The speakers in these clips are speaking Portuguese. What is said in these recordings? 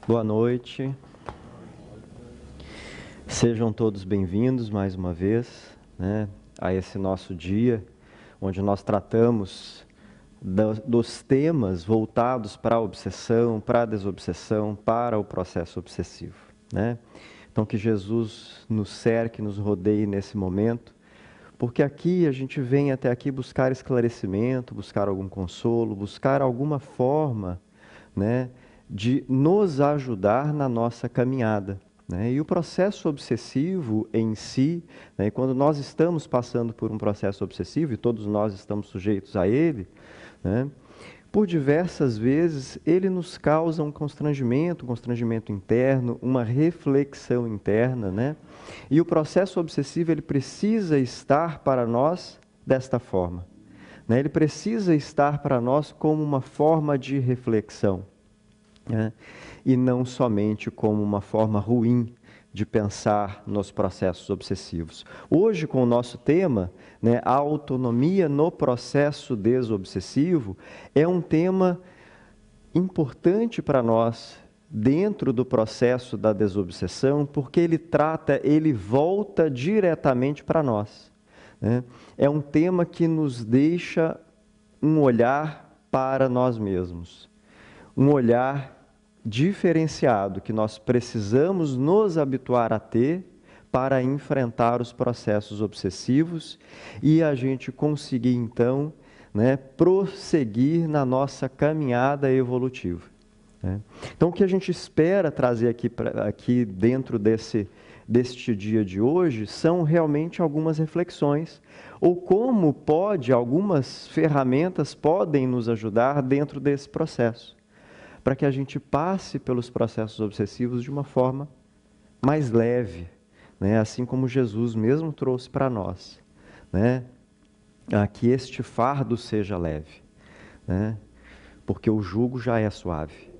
Boa noite. Sejam todos bem-vindos mais uma vez, a esse nosso dia, onde nós tratamos dos temas voltados para a obsessão, para a desobsessão, para o processo obsessivo. Então, que Jesus nos cerque, nos rodeie nesse momento, porque aqui a gente vem até aqui buscar esclarecimento, buscar algum consolo, buscar alguma forma, de nos ajudar na nossa caminhada. E o processo obsessivo em si, quando nós estamos passando por um processo obsessivo, e todos nós estamos sujeitos a ele, por diversas vezes ele nos causa um constrangimento interno, uma reflexão interna, e o processo obsessivo ele precisa estar para nós desta forma. Ele precisa estar para nós como uma forma de reflexão. E não somente como uma forma ruim de pensar nos processos obsessivos. Hoje, com o nosso tema, a autonomia no processo desobsessivo, é um tema importante para nós dentro do processo da desobsessão, porque ele volta diretamente para nós. É um tema que nos deixa um olhar para nós mesmos, um olhar diferenciado que nós precisamos nos habituar a ter para enfrentar os processos obsessivos e a gente conseguir então, prosseguir na nossa caminhada evolutiva. Então, o que a gente espera trazer aqui dentro deste dia de hoje são realmente algumas reflexões, ou como algumas ferramentas podem nos ajudar dentro desse processo, para que a gente passe pelos processos obsessivos de uma forma mais leve, assim como Jesus mesmo trouxe para nós, que este fardo seja leve, porque o jugo já é suave.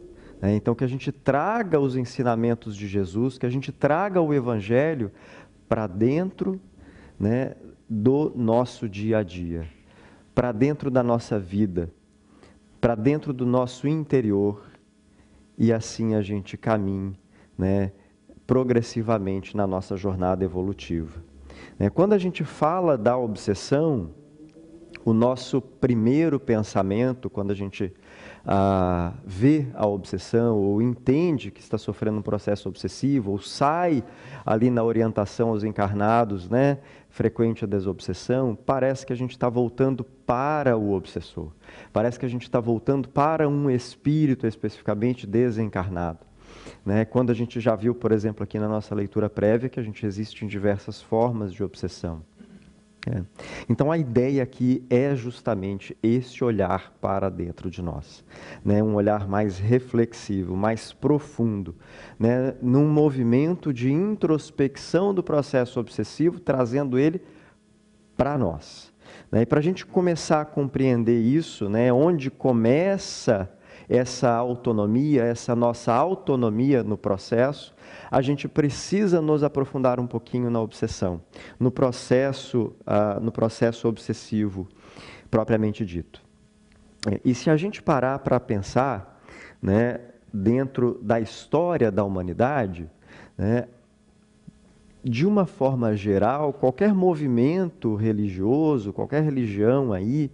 Então, que a gente traga os ensinamentos de Jesus, que a gente traga o Evangelho para dentro do nosso dia a dia, para dentro da nossa vida, para dentro do nosso interior, e assim a gente caminhe progressivamente na nossa jornada evolutiva. Quando a gente fala da obsessão, o nosso primeiro pensamento, quando a gente vê a obsessão, ou entende que está sofrendo um processo obsessivo, ou sai ali na orientação aos encarnados, frequente a desobsessão, parece que a gente está voltando para o obsessor. Parece que a gente está voltando para um espírito especificamente desencarnado. Quando a gente já viu, por exemplo, aqui na nossa leitura prévia, que a gente existe em diversas formas de obsessão. Então, a ideia aqui é justamente esse olhar para dentro de nós, um olhar mais reflexivo, mais profundo, num movimento de introspecção do processo obsessivo, trazendo ele para nós. E para a gente começar a compreender isso, onde começa essa autonomia, essa nossa autonomia no processo, a gente precisa nos aprofundar um pouquinho na obsessão, no processo obsessivo propriamente dito. E se a gente parar para pensar, dentro da história da humanidade, de uma forma geral, qualquer movimento religioso, qualquer religião aí,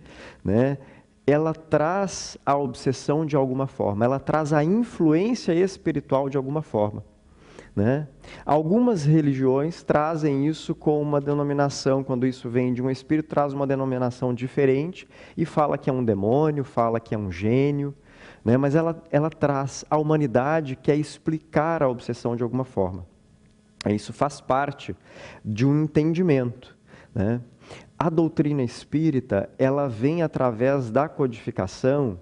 ela traz a obsessão de alguma forma, ela traz a influência espiritual de alguma forma. Algumas religiões trazem isso com uma denominação, quando isso vem de um espírito, traz uma denominação diferente e fala que é um demônio, fala que é um gênio, mas ela traz a humanidade, quer explicar a obsessão de alguma forma. Isso faz parte de um entendimento. A doutrina espírita, ela vem através da codificação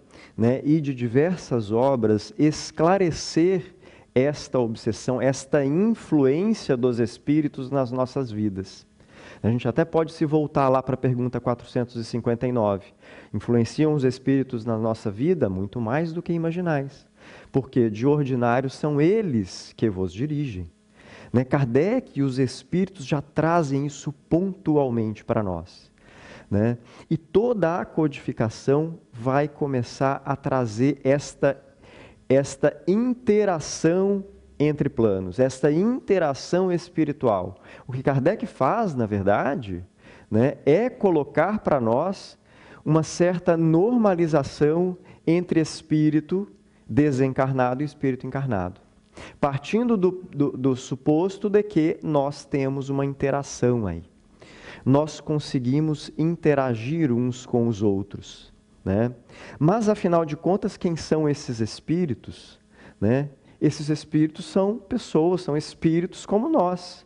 e de diversas obras esclarecer esta obsessão, esta influência dos espíritos nas nossas vidas. A gente até pode se voltar lá para a pergunta 459. Influenciam os espíritos na nossa vida? Muito mais do que imaginais. Porque, de ordinário, são eles que vos dirigem. Kardec e os espíritos já trazem isso pontualmente para nós. E toda a codificação vai começar a trazer esta esta interação entre planos, esta interação espiritual. O que Kardec faz, na verdade, né, é colocar para nós uma certa normalização entre espírito desencarnado e espírito encarnado, partindo do suposto de que nós temos uma interação aí. Nós conseguimos interagir uns com os outros, né? Mas, afinal de contas, quem são esses espíritos, né? Esses espíritos são pessoas, são espíritos como nós,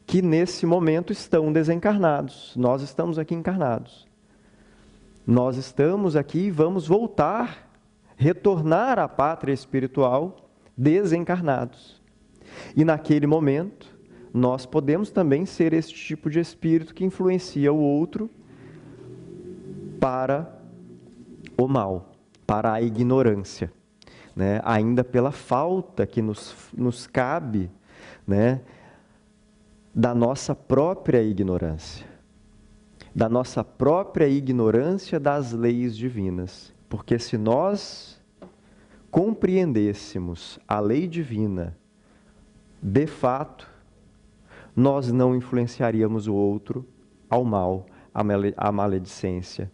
que nesse momento estão desencarnados. Nós estamos aqui encarnados. Nós estamos aqui e vamos voltar, retornar à pátria espiritual desencarnados. E naquele momento, nós podemos também ser esse tipo de espírito que influencia o outro para o mal, para a ignorância, né? Ainda pela falta que nos cabe, né, da nossa própria ignorância. Da nossa própria ignorância das leis divinas. Porque se nós compreendêssemos a lei divina de fato, nós não influenciaríamos o outro ao mal, à maledicência.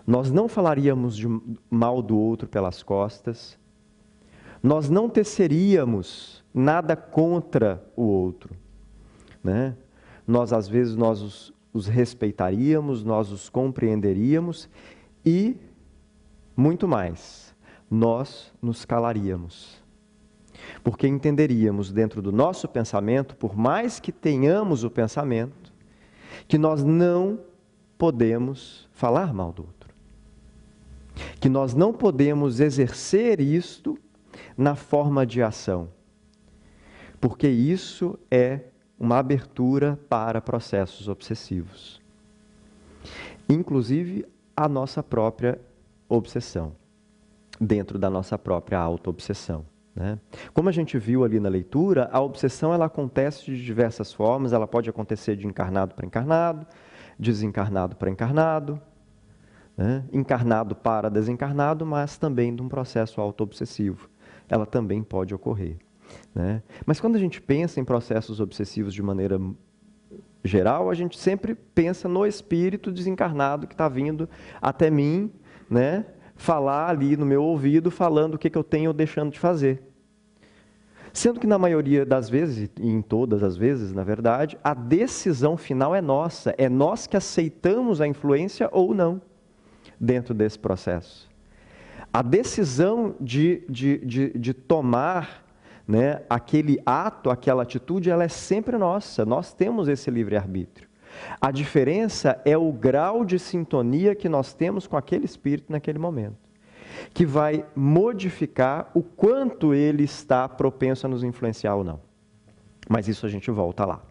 Nós não falaríamos de mal do outro pelas costas. Nós não teceríamos nada contra o outro, né? Nós, às vezes, nós os respeitaríamos, nós os compreenderíamos e, muito mais, nós nos calaríamos. Porque entenderíamos dentro do nosso pensamento, por mais que tenhamos o pensamento, que nós não podemos falar mal do outro. Que nós não podemos exercer isto na forma de ação. Porque isso é uma abertura para processos obsessivos. Inclusive a nossa própria obsessão, dentro da nossa própria auto-obsessão, né? Como a gente viu ali na leitura, a obsessão ela acontece de diversas formas, ela pode acontecer de encarnado para encarnado, desencarnado para encarnado, né? Encarnado para desencarnado, mas também de um processo auto-obsessivo. Ela também pode ocorrer, né? Mas quando a gente pensa em processos obsessivos de maneira geral, a gente sempre pensa no espírito desencarnado que está vindo até mim, né? Falar ali no meu ouvido, falando o que eu tenho ou deixando de fazer. Sendo que na maioria das vezes, e em todas as vezes, na verdade, a decisão final é nossa. É nós que aceitamos a influência ou não dentro desse processo. A decisão de tomar, né, aquele ato, aquela atitude, ela é sempre nossa. Nós temos esse livre-arbítrio. A diferença é o grau de sintonia que nós temos com aquele espírito naquele momento, que vai modificar o quanto ele está propenso a nos influenciar ou não. Mas isso a gente volta lá,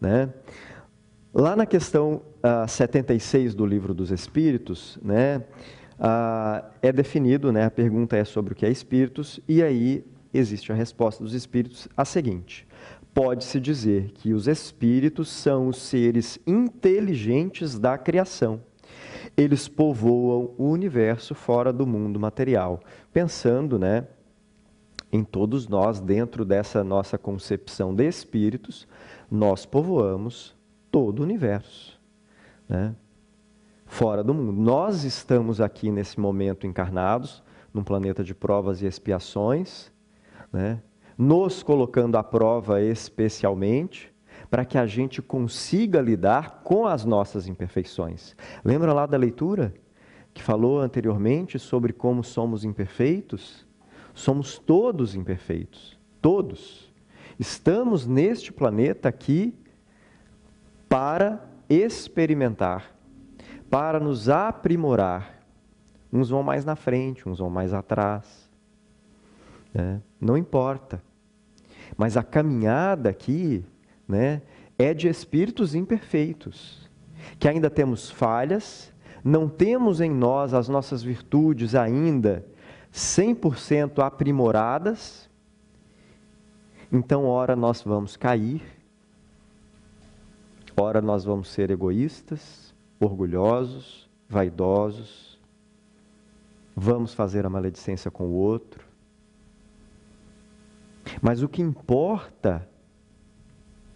né? Lá na questão 76 do Livro dos Espíritos, né, é definido, né, a pergunta é sobre o que é espíritos, e aí existe a resposta dos espíritos, a seguinte: pode-se dizer que os espíritos são os seres inteligentes da criação. Eles povoam o universo fora do mundo material. Pensando, né, em todos nós, dentro dessa nossa concepção de espíritos, nós povoamos todo o universo, né, fora do mundo. Nós estamos aqui nesse momento encarnados, num planeta de provas e expiações, né, nos colocando à prova especialmente, para que a gente consiga lidar com as nossas imperfeições. Lembra lá da leitura que falou anteriormente sobre como somos imperfeitos? Somos todos imperfeitos, todos. Estamos neste planeta aqui para experimentar, para nos aprimorar. Uns vão mais na frente, uns vão mais atrás, né? Não importa. Mas a caminhada aqui, né, é de espíritos imperfeitos, que ainda temos falhas, não temos em nós as nossas virtudes ainda 100% aprimoradas. Então, ora nós vamos cair, ora nós vamos ser egoístas, orgulhosos, vaidosos, vamos fazer a maledicência com o outro, Mas o que importa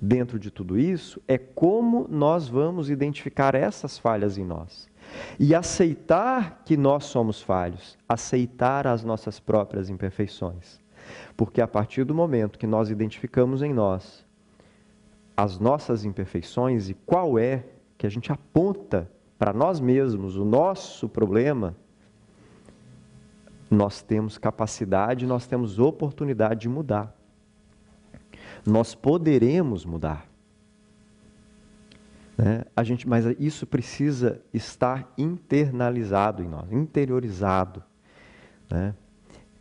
dentro de tudo isso é como nós vamos identificar essas falhas em nós. E aceitar que nós somos falhos, aceitar as nossas próprias imperfeições. Porque a partir do momento que nós identificamos em nós as nossas imperfeições e qual é que a gente aponta para nós mesmos o nosso problema, nós temos capacidade, nós temos oportunidade de mudar. Nós poderemos mudar. Mas isso precisa estar internalizado em nós, interiorizado.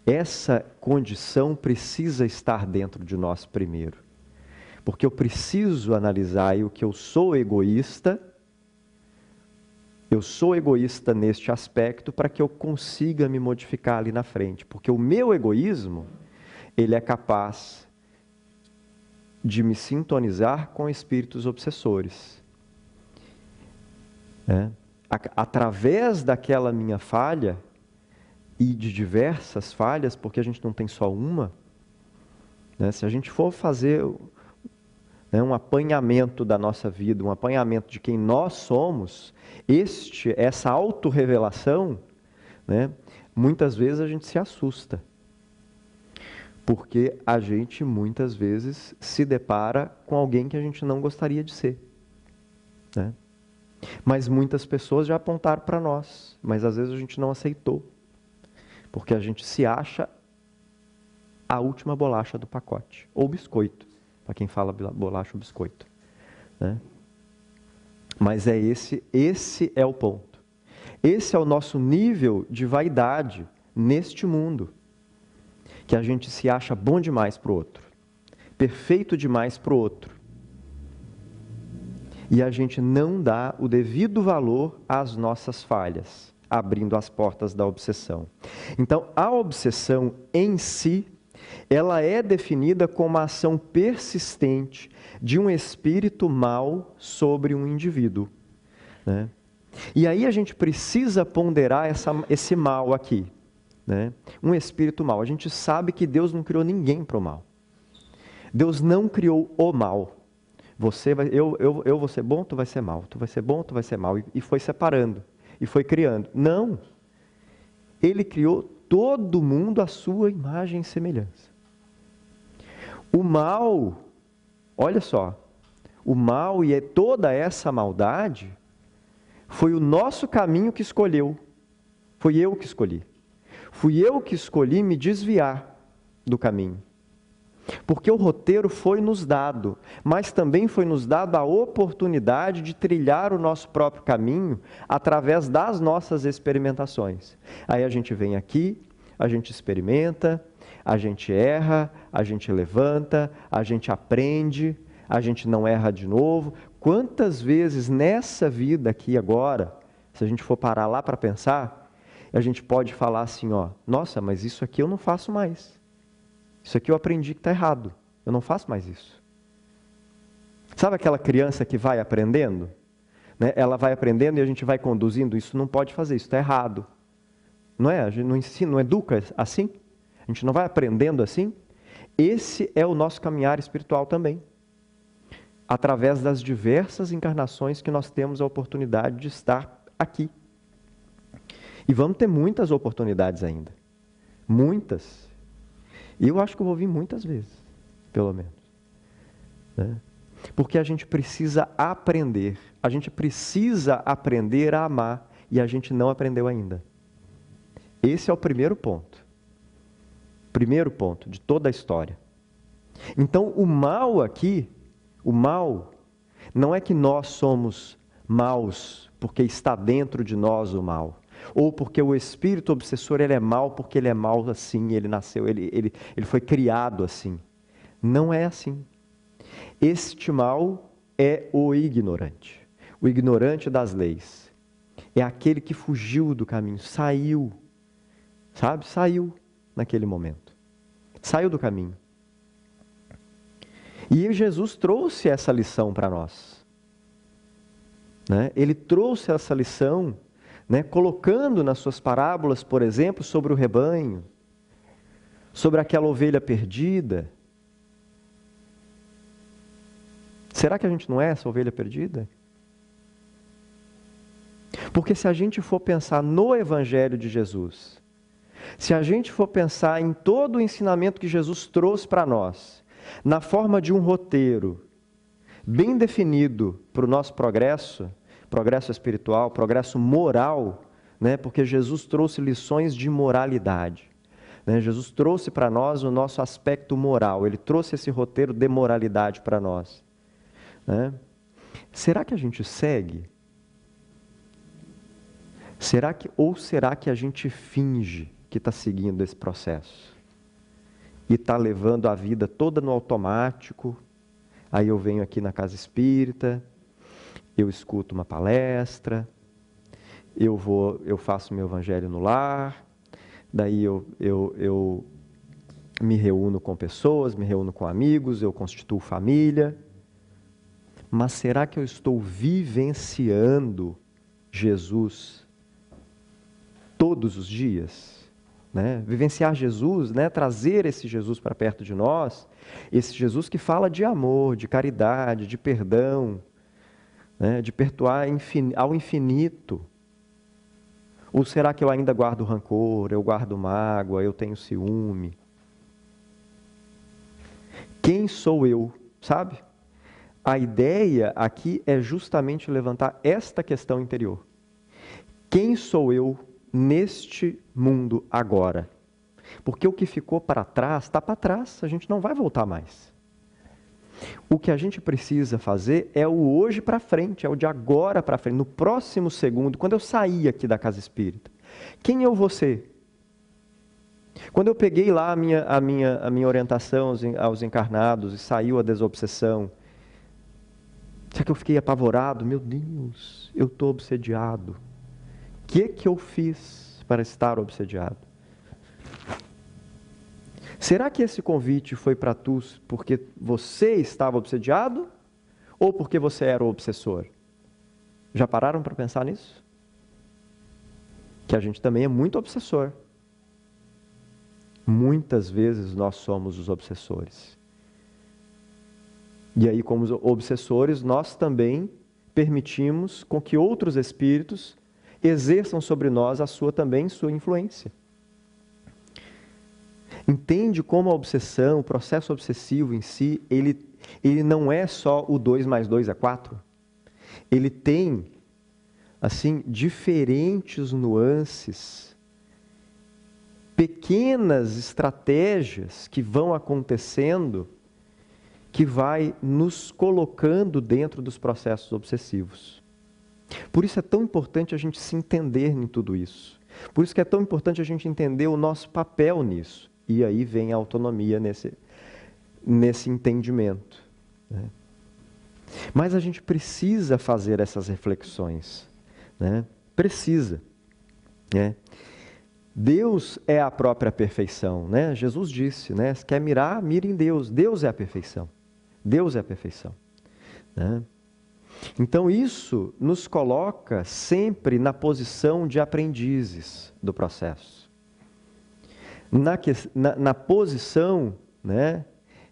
Essa condição precisa estar dentro de nós primeiro. Porque eu preciso analisar o que eu sou egoísta neste aspecto para que eu consiga me modificar ali na frente. Porque o meu egoísmo, ele é capaz de me sintonizar com espíritos obsessores. Através daquela minha falha, e de diversas falhas, porque a gente não tem só uma, se a gente for fazer um apanhamento da nossa vida, um apanhamento de quem nós somos, essa autorrevelação, muitas vezes a gente se assusta. Porque a gente muitas vezes se depara com alguém que a gente não gostaria de ser. Mas muitas pessoas já apontaram para nós, mas às vezes a gente não aceitou. Porque a gente se acha a última bolacha do pacote, ou biscoito, para quem fala bolacha ou biscoito. Mas esse é o ponto. Esse é o nosso nível de vaidade neste mundo. Que a gente se acha bom demais para o outro, perfeito demais para o outro. E a gente não dá o devido valor às nossas falhas, abrindo as portas da obsessão. Então, a obsessão em si, ela é definida como a ação persistente de um espírito mau sobre um indivíduo. E aí a gente precisa ponderar esse mal aqui. Um espírito mau. A gente sabe que Deus não criou ninguém para o mal. Deus não criou o mal. Eu vou ser bom, tu vai ser mal. Tu vai ser bom, tu vai ser mal. E foi separando. E foi criando. Não. Ele criou todo mundo à sua imagem e semelhança. O mal, olha só, o mal e toda essa maldade foi o nosso caminho que escolheu. Foi eu que escolhi. Fui eu que escolhi me desviar do caminho. Porque o roteiro foi nos dado, mas também foi nos dado a oportunidade de trilhar o nosso próprio caminho através das nossas experimentações. Aí a gente vem aqui, a gente experimenta, a gente erra, a gente levanta, a gente aprende, a gente não erra de novo. Quantas vezes nessa vida aqui agora, se a gente for parar lá para pensar, a gente pode falar assim, nossa, mas isso aqui eu não faço mais. Isso aqui eu aprendi que está errado. Eu não faço mais isso. Sabe aquela criança que vai aprendendo? Ela vai aprendendo e a gente vai conduzindo. Isso não pode fazer, isso está errado. Não é? A gente não ensina, não educa assim? A gente não vai aprendendo assim? Esse é o nosso caminhar espiritual também. Através das diversas encarnações que nós temos a oportunidade de estar aqui. E vamos ter muitas oportunidades ainda. Muitas. E eu acho que eu vou vir muitas vezes, pelo menos. Porque a gente precisa aprender. A gente precisa aprender a amar. E a gente não aprendeu ainda. Esse é o primeiro ponto. Primeiro ponto de toda a história. Então, o mal aqui, o mal, não é que nós somos maus porque está dentro de nós o mal. Ou porque o espírito obsessor ele é mau porque ele é mau assim, ele nasceu, ele foi criado assim. Não é assim. Este mal é o ignorante das leis. É aquele que fugiu do caminho, saiu, sabe? Saiu naquele momento. Saiu do caminho. E Jesus trouxe essa lição para nós. Ele trouxe essa lição, colocando nas suas parábolas, por exemplo, sobre o rebanho, sobre aquela ovelha perdida, Será que a gente não é essa ovelha perdida? Porque se a gente for pensar no Evangelho de Jesus, se a gente for pensar em todo o ensinamento que Jesus trouxe para nós, na forma de um roteiro bem definido para o nosso progresso espiritual, progresso moral, né? Porque Jesus trouxe lições de moralidade. Né? Jesus trouxe para nós o nosso aspecto moral, ele trouxe esse roteiro de moralidade para nós. Né? Será que a gente segue? Ou será que a gente finge que está seguindo esse processo? E está levando a vida toda no automático? Aí eu venho aqui na casa espírita, eu escuto uma palestra, eu faço meu evangelho no lar, daí eu me reúno com pessoas, me reúno com amigos, eu constituo família. Mas será que eu estou vivenciando Jesus todos os dias? Né? Vivenciar Jesus, né? Trazer esse Jesus para perto de nós, esse Jesus que fala de amor, de caridade, de perdão, né? De perdoar ao infinito. Ou será que eu ainda guardo rancor, eu guardo mágoa, eu tenho ciúme? Quem sou eu, sabe? A ideia aqui é justamente levantar esta questão interior. Quem sou eu neste mundo agora? Porque o que ficou para trás, está para trás, a gente não vai voltar mais. O que a gente precisa fazer é o hoje para frente, é o de agora para frente, no próximo segundo, quando eu sair aqui da casa espírita. Quem eu vou ser? Quando eu peguei lá a minha orientação aos encarnados e saiu a desobsessão, será que eu fiquei apavorado? Meu Deus, eu estou obsediado. O que eu fiz para estar obsediado? Será que esse convite foi para tu porque você estava obsediado ou porque você era o obsessor? Já pararam para pensar nisso? Que a gente também é muito obsessor. Muitas vezes nós somos os obsessores. E aí, como obsessores, nós também permitimos com que outros espíritos exerçam sobre nós também sua influência. Entende como a obsessão, o processo obsessivo em si, ele não é só o 2 mais 2 é 4. Ele tem, assim, diferentes nuances, pequenas estratégias que vão acontecendo, que vai nos colocando dentro dos processos obsessivos. Por isso é tão importante a gente se entender em tudo isso. Por isso que é tão importante a gente entender o nosso papel nisso. E aí vem a autonomia nesse entendimento. Né? Mas a gente precisa fazer essas reflexões. Né? Precisa. Né? Deus é a própria perfeição. Né? Jesus disse, né? Se quer mirar, mire em Deus. Deus é a perfeição. Deus é a perfeição. Né? Então isso nos coloca sempre na posição de aprendizes do processo. Na posição, né,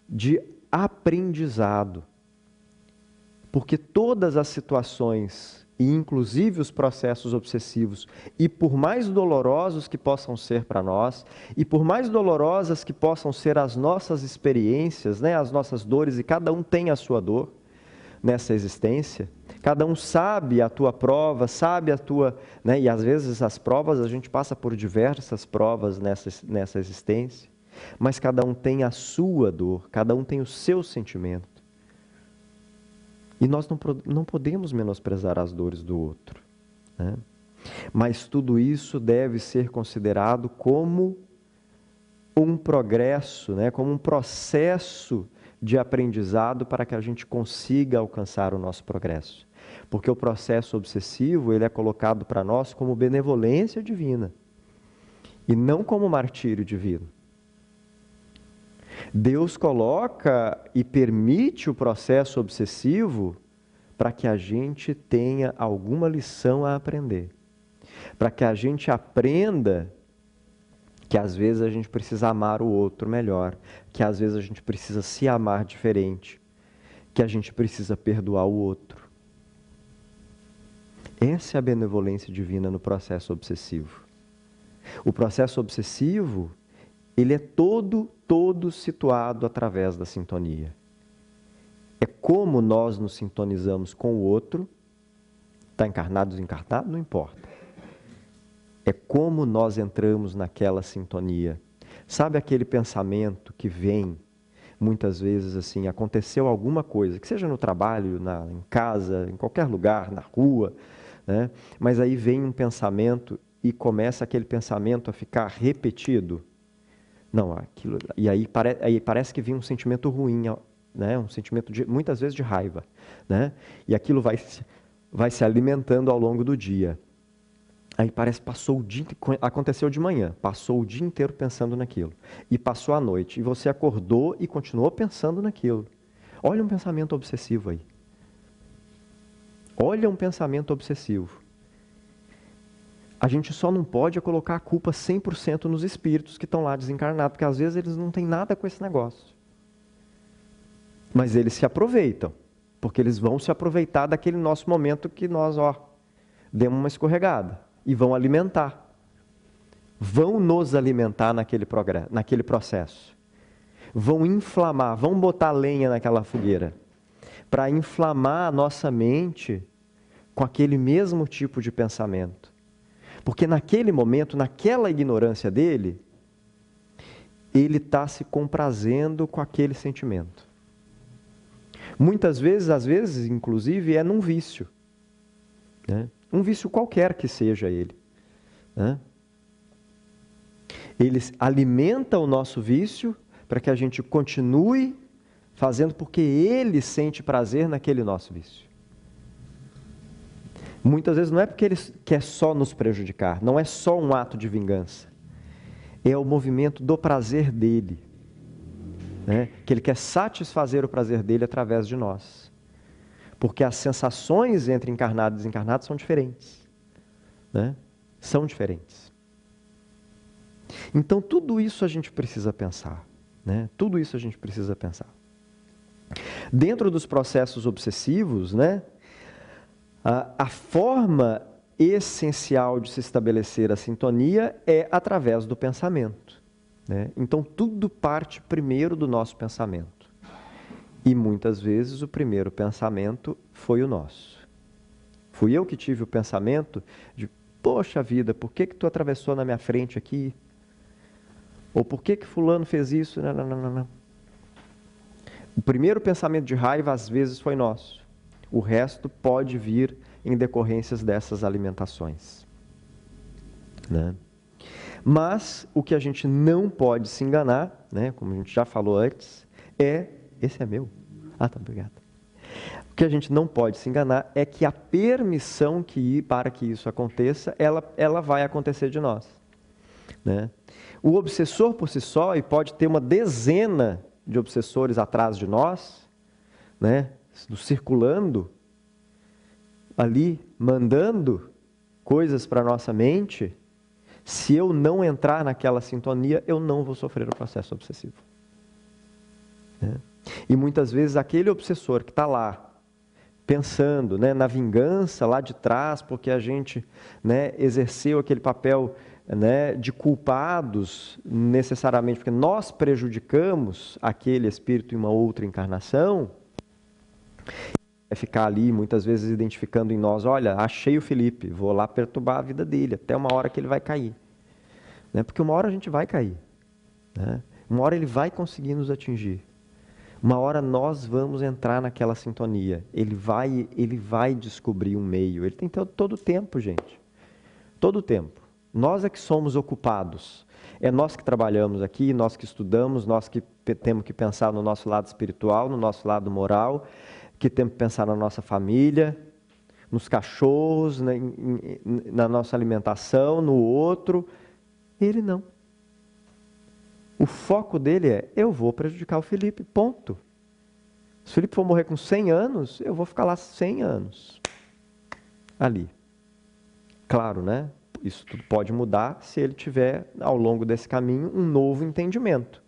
de aprendizado. Porque todas as situações, e inclusive os processos obsessivos, e por mais dolorosos que possam ser para nós, e por mais dolorosas que possam ser as nossas experiências, né, as nossas dores, e cada um tem a sua dor nessa existência, cada um sabe a tua prova, sabe a tua... Né, e às vezes as provas, a gente passa por diversas provas nessa existência, mas cada um tem a sua dor, cada um tem o seu sentimento. E nós não podemos menosprezar as dores do outro. Né? Mas tudo isso deve ser considerado como um progresso, né? Como um processo de aprendizado para que a gente consiga alcançar o nosso progresso. Porque o processo obsessivo, ele é colocado para nós como benevolência divina e não como martírio divino. Deus coloca e permite o processo obsessivo para que a gente tenha alguma lição a aprender. Para que a gente aprenda que às vezes a gente precisa amar o outro melhor, que às vezes a gente precisa se amar diferente, que a gente precisa perdoar o outro. Essa é a benevolência divina no processo obsessivo. O processo obsessivo, ele é todo situado através da sintonia. É como nós nos sintonizamos com o outro, está encarnado, desencarnado, não importa. É como nós entramos naquela sintonia. Sabe aquele pensamento que vem, muitas vezes assim, aconteceu alguma coisa, que seja no trabalho, em casa, em qualquer lugar, na rua, né? Mas aí vem um pensamento e começa aquele pensamento a ficar repetido. Não, aquilo, e aí parece que vem um sentimento ruim, né? Um sentimento muitas vezes de raiva, né? E aquilo vai se alimentando ao longo do dia. Aí parece que passou o dia, aconteceu de manhã, passou o dia inteiro pensando naquilo. E passou a noite, e você acordou e continuou pensando naquilo. Olha um pensamento obsessivo aí. Olha um pensamento obsessivo. A gente só não pode colocar a culpa 100% nos espíritos que estão lá desencarnados, porque às vezes eles não têm nada com esse negócio. Mas eles se aproveitam, porque eles vão se aproveitar daquele nosso momento que nós, demos uma escorregada. E vão alimentar. Vão nos alimentar naquele processo. Vão inflamar, vão botar lenha naquela fogueira. Para inflamar a nossa mente com aquele mesmo tipo de pensamento. Porque naquele momento, naquela ignorância dele, ele está se comprazendo com aquele sentimento. Muitas vezes, às vezes, inclusive, é num vício. Né? Um vício qualquer que seja ele. Né? Ele alimenta o nosso vício para que a gente continue fazendo porque ele sente prazer naquele nosso vício. Muitas vezes não é porque ele quer só nos prejudicar, não é só um ato de vingança. É o movimento do prazer dele. Né? Que ele quer satisfazer o prazer dele através de nós. Porque as sensações entre encarnado e desencarnado são diferentes. Né? São diferentes. Então, tudo isso a gente precisa pensar. Né? Tudo isso a gente precisa pensar. Dentro dos processos obsessivos, né, a forma essencial de se estabelecer a sintonia é através do pensamento. Né? Então, tudo parte primeiro do nosso pensamento. E muitas vezes o primeiro pensamento foi o nosso. Fui eu que tive o pensamento de, poxa vida, por que tu atravessou na minha frente aqui? Ou por que fulano fez isso? Não. O primeiro pensamento de raiva às vezes foi nosso. O resto pode vir em decorrências dessas alimentações. Né? Mas o que a gente não pode se enganar, né, como a gente já falou antes, esse é meu. Tá, obrigado. O que a gente não pode se enganar é que a permissão para que isso aconteça, ela vai acontecer de nós. Né? O obsessor por si só, e pode ter uma dezena de obsessores atrás de nós, né, circulando, ali, mandando coisas para a nossa mente, se eu não entrar naquela sintonia, eu não vou sofrer o processo obsessivo. Né? E muitas vezes aquele obsessor que está lá, pensando, né, na vingança lá de trás, porque a gente, né, exerceu aquele papel, né, de culpados, necessariamente, porque nós prejudicamos aquele espírito em uma outra encarnação, vai ficar ali muitas vezes identificando em nós, olha, achei o Felipe, vou lá perturbar a vida dele, até uma hora que ele vai cair. Né? Porque uma hora a gente vai cair. Né? Uma hora ele vai conseguir nos atingir. Uma hora nós vamos entrar naquela sintonia. Ele vai descobrir um meio. Ele tem todo o tempo, gente. Todo o tempo. Nós é que somos ocupados. É nós que trabalhamos aqui, nós que estudamos, nós que temos que pensar no nosso lado espiritual, no nosso lado moral, que temos que pensar na nossa família, nos cachorros, na nossa alimentação, no outro. Ele não. O foco dele é, eu vou prejudicar o Felipe, ponto. Se o Felipe for morrer com 100 anos, eu vou ficar lá 100 anos. Ali. Claro, né? Isso tudo pode mudar se ele tiver, ao longo desse caminho, um novo entendimento.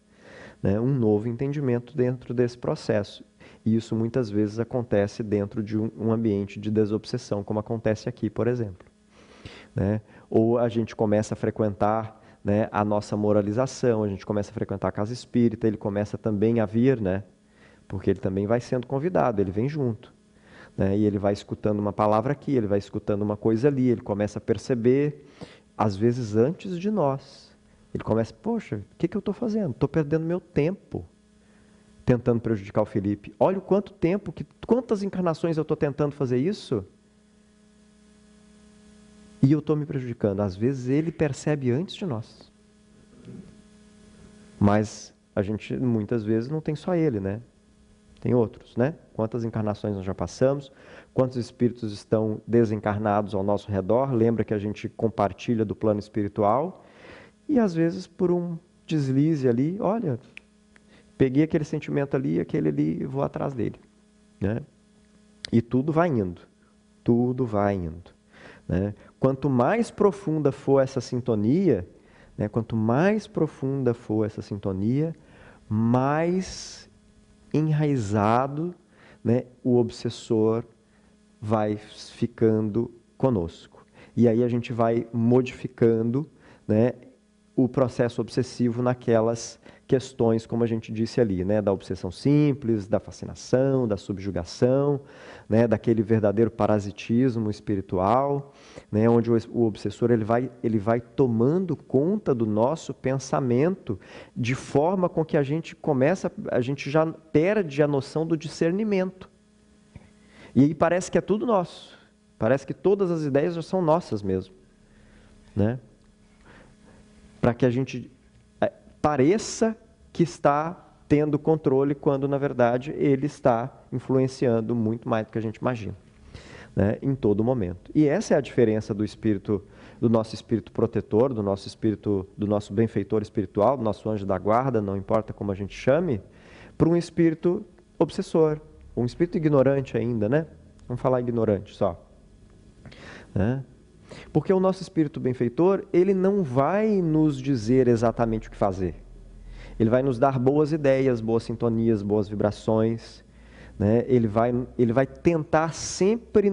né, um novo entendimento dentro desse processo. E isso muitas vezes acontece dentro de um ambiente de desobsessão, como acontece aqui, por exemplo. Né? Ou a gente começa a frequentar, né, a nossa moralização, a gente começa a frequentar a casa espírita, ele começa também a vir, né, porque ele também vai sendo convidado, ele vem junto. Né, e ele vai escutando uma palavra aqui, ele vai escutando uma coisa ali, ele começa a perceber, às vezes antes de nós. Ele começa, poxa, o que eu estou fazendo? Estou perdendo meu tempo tentando prejudicar o Felipe. Olha o quanto tempo, quantas encarnações eu estou tentando fazer isso e eu estou me prejudicando. Às vezes ele percebe antes de nós. Mas a gente muitas vezes não tem só ele, né? Tem outros, né? Quantas encarnações nós já passamos, quantos espíritos estão desencarnados ao nosso redor. Lembra que a gente compartilha do plano espiritual e às vezes por um deslize ali, olha, peguei aquele sentimento ali, aquele ali, vou atrás dele, né? E tudo vai indo, né? Quanto mais profunda for essa sintonia, né? Quanto mais profunda for essa sintonia, mais enraizado, né, o obsessor vai ficando conosco. E aí a gente vai modificando, né, o processo obsessivo naquelas questões, como a gente disse ali, né, da obsessão simples, da fascinação, da subjugação, né, daquele verdadeiro parasitismo espiritual, né, onde o obsessor ele vai tomando conta do nosso pensamento de forma com que a gente já perde a noção do discernimento. E aí parece que é tudo nosso, parece que todas as ideias já são nossas mesmo, né? Para que a gente pareça que está tendo controle, quando na verdade ele está influenciando muito mais do que a gente imagina, né, em todo momento. E essa é a diferença do espírito, do nosso espírito protetor, do nosso espírito, do nosso benfeitor espiritual, do nosso anjo da guarda, não importa como a gente chame, para um espírito obsessor, um espírito ignorante ainda, né? Vamos falar ignorante só, né? Porque o nosso espírito benfeitor, ele não vai nos dizer exatamente o que fazer. Ele vai nos dar boas ideias, boas sintonias, boas vibrações, né? Ele vai tentar sempre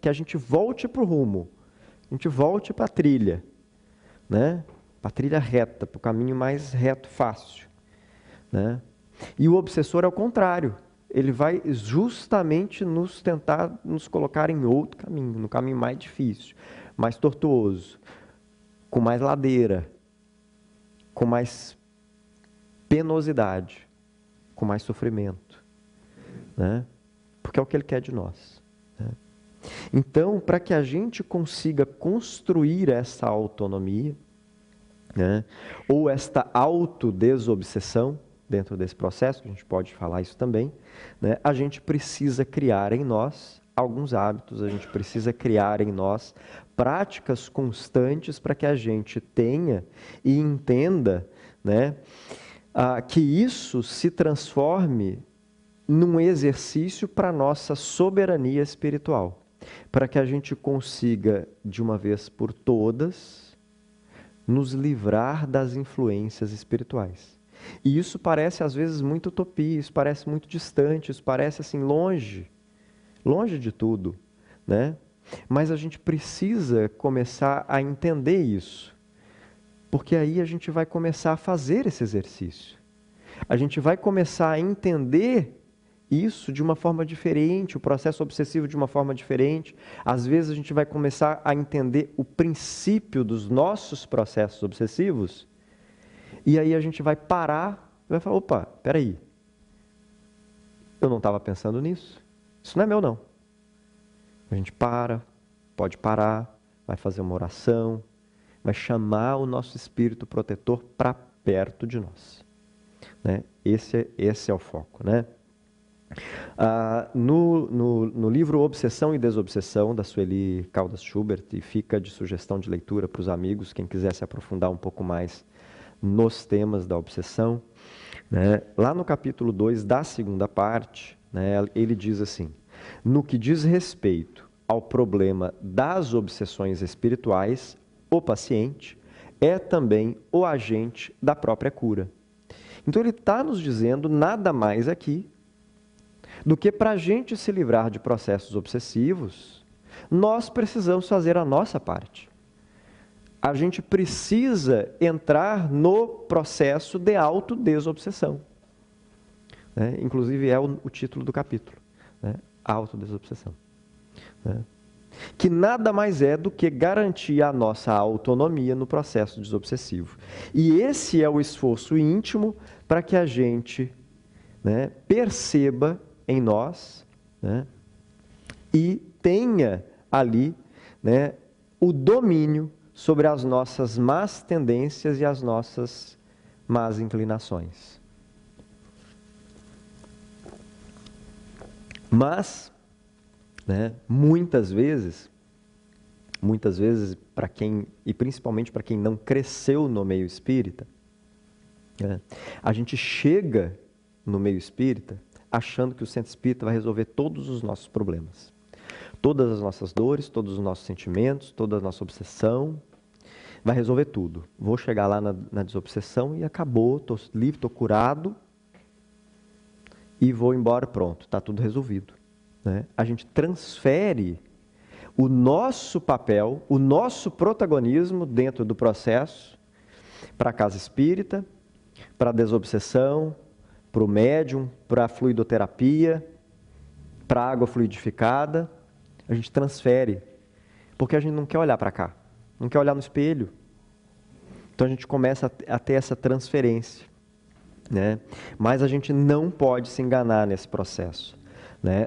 que a gente volte para o rumo, a gente volte para a trilha, né? Para a trilha reta, para o caminho mais reto, fácil, né? E o obsessor é o contrário. Ele vai justamente tentar nos colocar em outro caminho, no caminho mais difícil, mais tortuoso, com mais ladeira, com mais penosidade, com mais sofrimento, né? Porque é o que ele quer de nós, né? Então, para que a gente consiga construir essa autonomia, né, ou esta autodesobsessão, dentro desse processo, a gente pode falar isso também, né, a gente precisa criar em nós alguns hábitos, a gente precisa criar em nós práticas constantes para que a gente tenha e entenda, né, que isso se transforme num exercício para a nossa soberania espiritual, para que a gente consiga, de uma vez por todas, nos livrar das influências espirituais. E isso parece às vezes muito utopia, isso parece muito distante, isso parece assim longe de tudo, né? Mas a gente precisa começar a entender isso, porque aí a gente vai começar a fazer esse exercício. A gente vai começar a entender isso de uma forma diferente, o processo obsessivo de uma forma diferente. Às vezes a gente vai começar a entender o princípio dos nossos processos obsessivos, e aí a gente vai parar e vai falar, opa, peraí, eu não estava pensando nisso, isso não é meu não. A gente pode parar, vai fazer uma oração, vai chamar o nosso espírito protetor para perto de nós, né? Esse é o foco, né? No livro Obsessão e Desobsessão, da Sueli Caldas Schubert, e fica de sugestão de leitura para os amigos, quem quiser se aprofundar um pouco mais nos temas da obsessão, né? Lá no capítulo 2 da segunda parte, né, ele diz assim: no que diz respeito ao problema das obsessões espirituais, o paciente é também o agente da própria cura. Então ele está nos dizendo nada mais aqui do que para a gente se livrar de processos obsessivos, nós precisamos fazer a nossa parte. A gente precisa entrar no processo de autodesobsessão. Inclusive é o título do capítulo, autodesobsessão. Que nada mais é do que garantir a nossa autonomia no processo desobsessivo. E esse é o esforço íntimo para que a gente perceba em nós e tenha ali o domínio sobre as nossas más tendências e as nossas más inclinações. Mas, muitas vezes, para quem, e principalmente para quem não cresceu no meio espírita, a gente chega no meio espírita achando que o centro espírita vai resolver todos os nossos problemas. Todas as nossas dores, todos os nossos sentimentos, toda a nossa obsessão, vai resolver tudo. Vou chegar lá na desobsessão e acabou, estou livre, estou curado e vou embora, pronto, está tudo resolvido. A gente transfere o nosso papel, o nosso protagonismo dentro do processo para a casa espírita, para a desobsessão, para o médium, para a fluidoterapia, para a água fluidificada. A gente transfere, porque a gente não quer olhar para cá, não quer olhar no espelho. Então a gente começa a ter essa transferência. Mas a gente não pode se enganar nesse processo.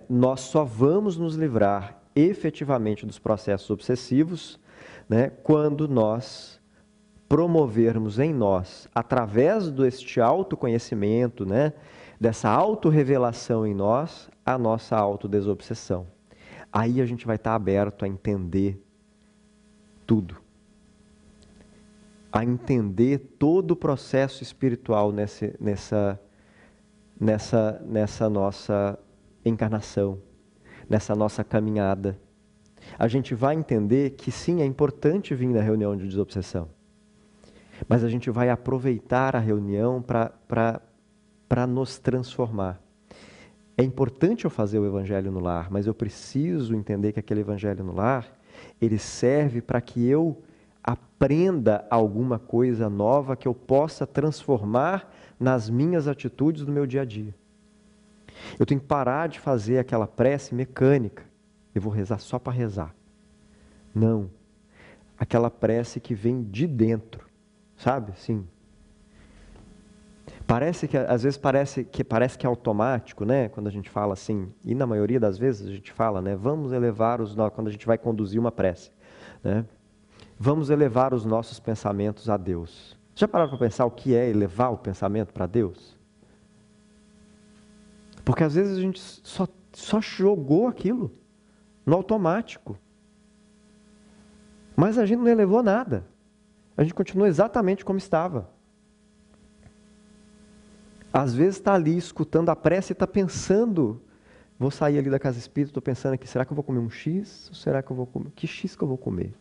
Nós só vamos nos livrar efetivamente dos processos obsessivos quando nós promovermos em nós, através deste autoconhecimento, dessa autorrevelação em nós, a nossa autodesobsessão. Aí a gente vai estar aberto a entender tudo. A entender todo o processo espiritual nessa nossa encarnação, nessa nossa caminhada. A gente vai entender que sim, é importante vir na reunião de desobsessão. Mas a gente vai aproveitar a reunião para nos transformar. É importante eu fazer o Evangelho no lar, mas eu preciso entender que aquele Evangelho no lar, ele serve para que eu aprenda alguma coisa nova que eu possa transformar nas minhas atitudes do meu dia a dia. Eu tenho que parar de fazer aquela prece mecânica. Eu vou rezar só para rezar. Não. Aquela prece que vem de dentro. Sabe? Sim. Às vezes parece que é automático, quando a gente fala assim, e na maioria das vezes a gente fala, vamos elevar quando a gente vai conduzir uma prece, vamos elevar os nossos pensamentos a Deus. Já pararam para pensar o que é elevar o pensamento para Deus? Porque às vezes a gente só jogou aquilo no automático. Mas a gente não elevou nada. A gente continua exatamente como estava. Às vezes está ali escutando a prece e está pensando, vou sair ali da casa espírita, estou pensando aqui, será que eu vou comer um X? Ou será que eu vou comer? Que X que eu vou comer?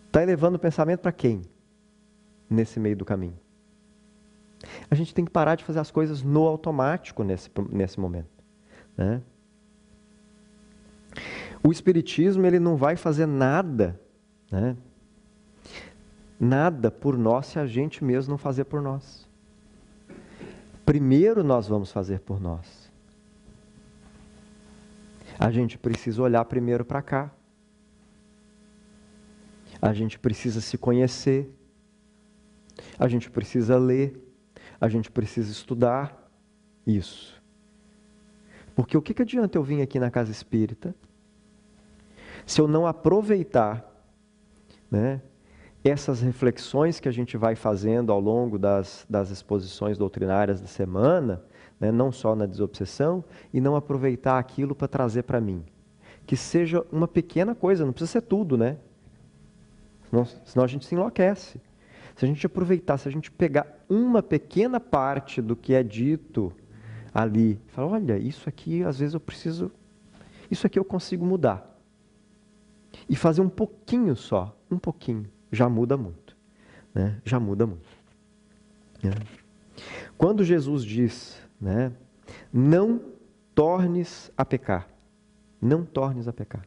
Está elevando o pensamento para quem? Nesse meio do caminho. A gente tem que parar de fazer as coisas no automático nesse momento. O Espiritismo, ele não vai fazer nada, nada por nós se a gente mesmo não fazer por nós. Primeiro nós vamos fazer por nós. A gente precisa olhar primeiro para cá. A gente precisa se conhecer. A gente precisa ler. A gente precisa estudar isso. Porque o que adianta eu vir aqui na casa espírita se eu não aproveitar essas reflexões que a gente vai fazendo ao longo das exposições doutrinárias da semana, não só na desobsessão, e não aproveitar aquilo para trazer para mim? Que seja uma pequena coisa, não precisa ser tudo, Senão a gente se enlouquece. Se a gente aproveitar, se a gente pegar uma pequena parte do que é dito ali, falar, olha, isso aqui às vezes eu preciso, isso aqui eu consigo mudar. E fazer um pouquinho só, um pouquinho, já muda muito. Já muda muito. né? Quando Jesus diz, né, não tornes a pecar, não tornes a pecar,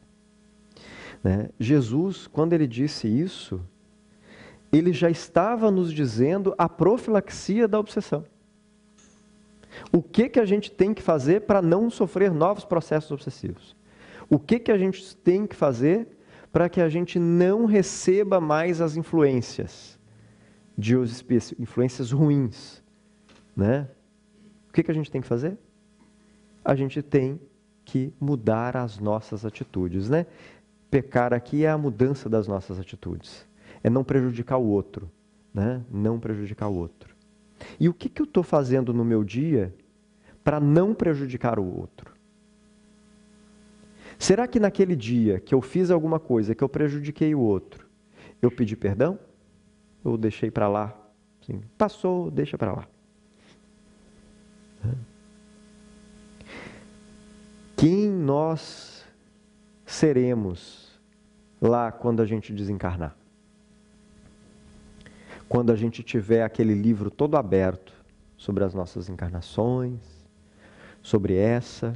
né? Jesus, quando ele disse isso, ele já estava nos dizendo a profilaxia da obsessão. O que a gente tem que fazer para não sofrer novos processos obsessivos? O que a gente tem que fazer para que a gente não receba mais as influências influências ruins, né? O que a gente tem que fazer? A gente tem que mudar as nossas atitudes, né? Pecar aqui é a mudança das nossas atitudes. É não prejudicar o outro, né? Não prejudicar o outro. E o que eu estou fazendo no meu dia para não prejudicar o outro? Será que naquele dia que eu fiz alguma coisa, que eu prejudiquei o outro, eu pedi perdão? Ou deixei para lá? Assim, passou, deixa para lá. Quem nós seremos lá quando a gente desencarnar? Quando a gente tiver aquele livro todo aberto sobre as nossas encarnações, sobre essa,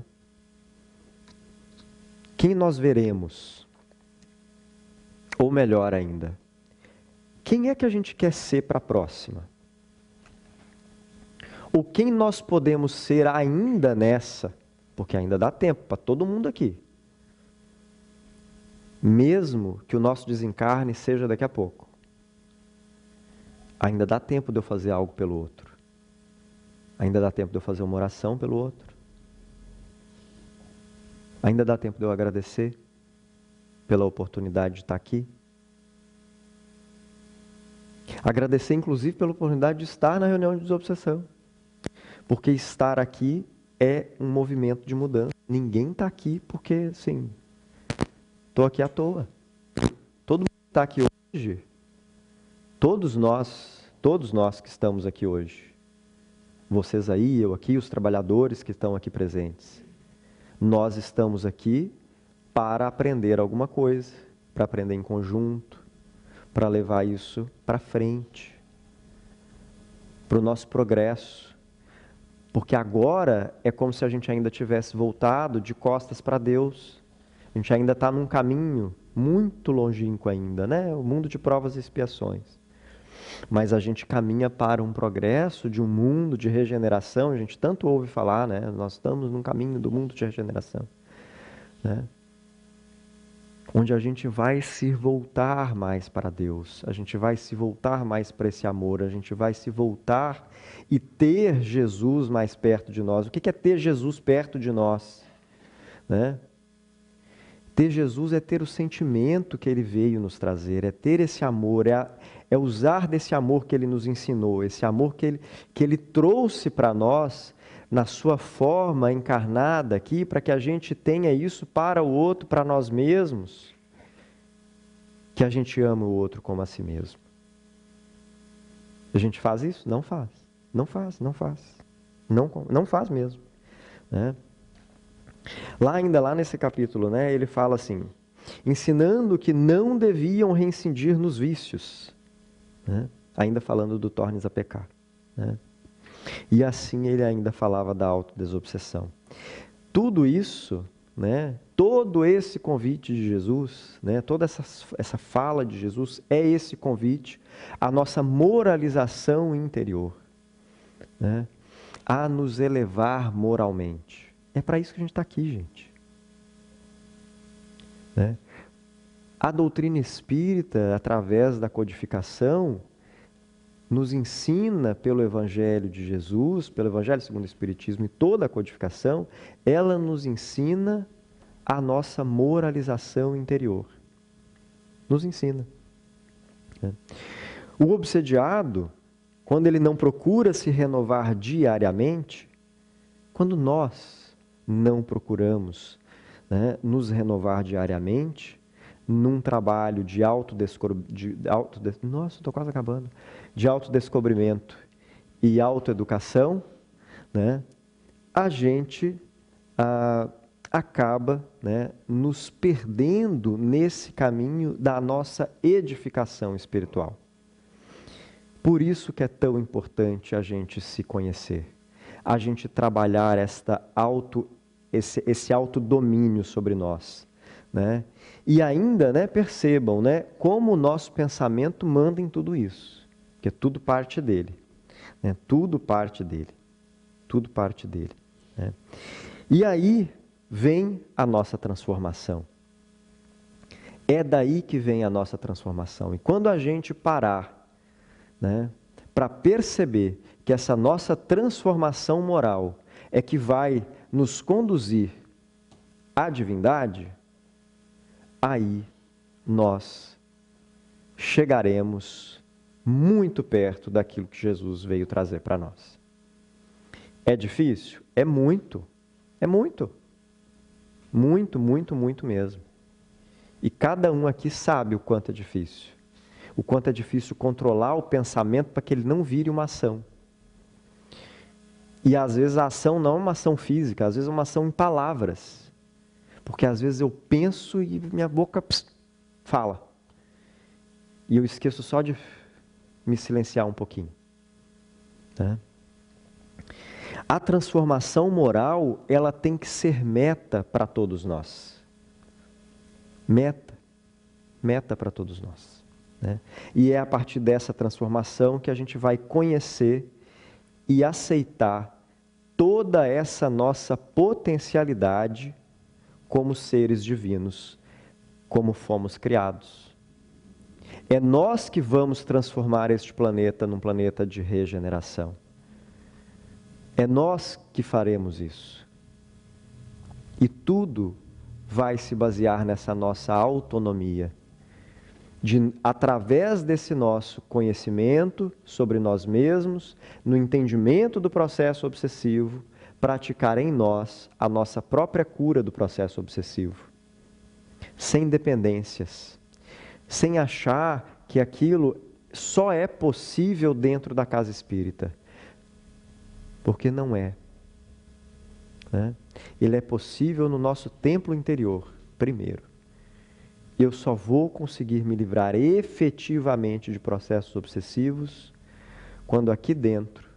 quem nós veremos? Ou melhor ainda, quem é que a gente quer ser para a próxima? Ou quem nós podemos ser ainda nessa? Porque ainda dá tempo para todo mundo aqui. Mesmo que o nosso desencarne seja daqui a pouco. Ainda dá tempo de eu fazer algo pelo outro. Ainda dá tempo de eu fazer uma oração pelo outro. Ainda dá tempo de eu agradecer pela oportunidade de estar aqui. Agradecer, inclusive, pela oportunidade de estar na reunião de desobsessão. Porque estar aqui é um movimento de mudança. Ninguém está aqui porque, assim, estou aqui à toa. Todo mundo está aqui hoje. Todos nós que estamos aqui hoje. Vocês aí, eu aqui, os trabalhadores que estão aqui presentes. Nós estamos aqui para aprender alguma coisa, para aprender em conjunto, para levar isso para frente, para o nosso progresso. Porque agora é como se a gente ainda tivesse voltado de costas para Deus. A gente ainda está num caminho muito longínquo ainda, né? O mundo de provas e expiações. Mas a gente caminha para um progresso de um mundo de regeneração. A gente tanto ouve falar, né? Nós estamos num caminho do mundo de regeneração, né? Onde a gente vai se voltar mais para Deus, a gente vai se voltar mais para esse amor, a gente vai se voltar e ter Jesus mais perto de nós. O que é ter Jesus perto de nós, né? Ter Jesus é ter o sentimento que Ele veio nos trazer, é ter esse amor, é usar desse amor que Ele nos ensinou, esse amor que Ele trouxe para nós na sua forma encarnada aqui, para que a gente tenha isso para o outro, para nós mesmos, que a gente ama o outro como a si mesmo. A gente faz isso? Não faz. Não faz. Não faz mesmo, né? Lá nesse capítulo, né, ele fala assim, ensinando que não deviam reincidir nos vícios, né? Ainda falando do tornes a pecar, né? E assim ele ainda falava da autodesobsessão. Tudo isso, né, todo esse convite de Jesus, né, toda essa fala de Jesus é esse convite à nossa moralização interior, né, a nos elevar moralmente. É para isso que a gente está aqui, gente, né? A doutrina espírita, através da codificação, nos ensina pelo Evangelho de Jesus, pelo Evangelho segundo o Espiritismo e toda a codificação, ela nos ensina a nossa moralização interior. Nos ensina, né? O obsediado, quando ele não procura se renovar diariamente, quando nós não procuramos, né, nos renovar diariamente, num trabalho de autodescobrimento e autoeducação, né, a gente acaba, né, nos perdendo nesse caminho da nossa edificação espiritual. Por isso que é tão importante a gente se conhecer, a gente trabalhar esse autodomínio sobre nós, né? E ainda, né, percebam, né, como o nosso pensamento manda em tudo isso, que é tudo parte dele, né? Tudo parte dele, tudo parte dele, né? E aí vem a nossa transformação. É daí que vem a nossa transformação. E quando a gente parar, né, para perceber que essa nossa transformação moral é que vai nos conduzir à divindade, aí nós chegaremos muito perto daquilo que Jesus veio trazer para nós. É difícil? É muito. É muito. Muito, muito, muito mesmo. E cada um aqui sabe o quanto é difícil. O quanto é difícil controlar o pensamento para que ele não vire uma ação. E às vezes a ação não é uma ação física, às vezes é uma ação em palavras. Porque às vezes eu penso e minha boca fala. E eu esqueço só de me silenciar um pouquinho. Né? A transformação moral, ela tem que ser meta para todos nós. Meta para todos nós. Né? E é a partir dessa transformação que a gente vai conhecer e aceitar toda essa nossa potencialidade como seres divinos, como fomos criados. É nós que vamos transformar este planeta num planeta de regeneração. É nós que faremos isso. E tudo vai se basear nessa nossa autonomia, de, através desse nosso conhecimento sobre nós mesmos, no entendimento do processo obsessivo, praticar em nós a nossa própria cura do processo obsessivo. Sem dependências, sem achar que aquilo só é possível dentro da casa espírita, porque não é. Né? Ele é possível no nosso templo interior, primeiro. Eu só vou conseguir me livrar efetivamente de processos obsessivos quando aqui dentro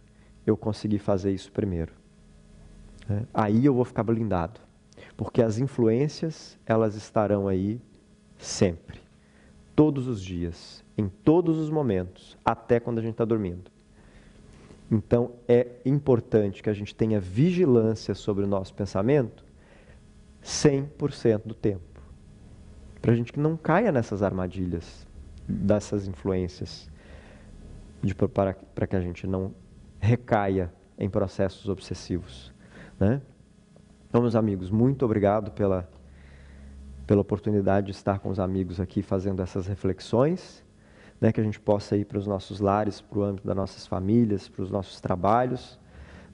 eu conseguir fazer isso primeiro. Aí eu vou ficar blindado, porque as influências, elas estarão aí sempre, todos os dias, em todos os momentos, até quando a gente está dormindo. Então é importante que a gente tenha vigilância sobre o nosso pensamento 100% do tempo. Para a gente que não caia nessas armadilhas, dessas influências, para que a gente não recaia em processos obsessivos. Né? Então, meus amigos, muito obrigado pela oportunidade de estar com os amigos aqui fazendo essas reflexões, né? Que a gente possa ir para os nossos lares, para o âmbito das nossas famílias, para os nossos trabalhos,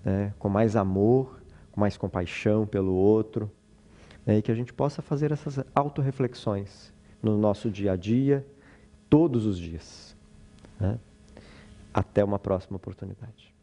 né? Com mais amor, com mais compaixão pelo outro, e que a gente possa fazer essas autorreflexões no nosso dia a dia, todos os dias. Né? Até uma próxima oportunidade.